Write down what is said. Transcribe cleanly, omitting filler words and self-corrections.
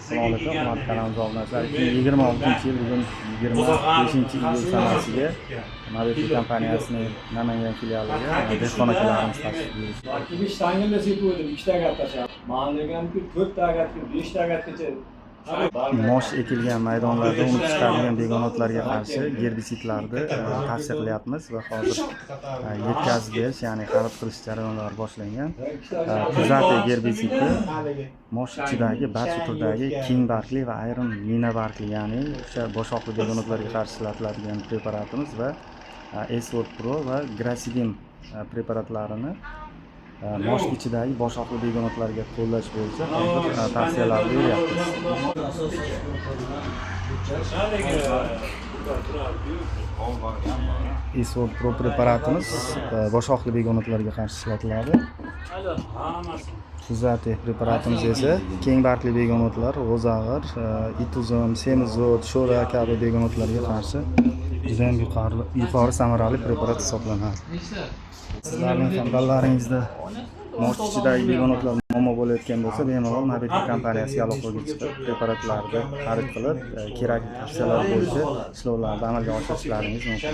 Assalomu alaykum, hurmatli kanalimiz obunachilar. 2026-yil bugun 25-iyul sanasiga Navigator kompaniyasining Namangan filialiga dehqon akalarimiz tashrif buyurishdi. Ikki shtangimda sepib 2 ta gat tashlab. Ma'lumotki 4 ta gatga, 5 ta gatgacha mosh ekilgan maydonlarda unib chiqarilgan begonotlarga qarshi gerbisidlarni tavsiya qilyapmiz va hozir yetkazib berish, ya'ni xarid qilish jarayonlari boshlangan. Kuzate gerbisidi mosh ichidagi barcha turdagi keng bargli va ayrim mina bargli, ya'ni o'sha boshoqli begonotlarga qarshi ishlatiladigan preparatimiz va S-Word Pro va Grasidin preparatlarini mosh ichidagi boshoqli begonotlarga qo'llash bo'yicha hozir tavsiyalar beryapmiz. S-Word Pro preparatimiz boshoqli begonotlarga qarshi ishlatiladi. Kuzate preparatimiz esa keng bargli begonotlar, g'o'zag'ir, ituzum, semizot, sho'ra kabi begonotlarga qarshi juda ham yuqori samarali preparat hisoblanadi. Sizlarning ham dallaringizda mosh ichidagi begonotlar muammo bo'layotgan bo'lsa, bemalol Navigator kompaniyasiga aloqaga chiqib, preparatlarni xarid qilib, kerakli tavsiyalar bo'yicha ishlovlarni amalga oshirishlaringiz mumkin.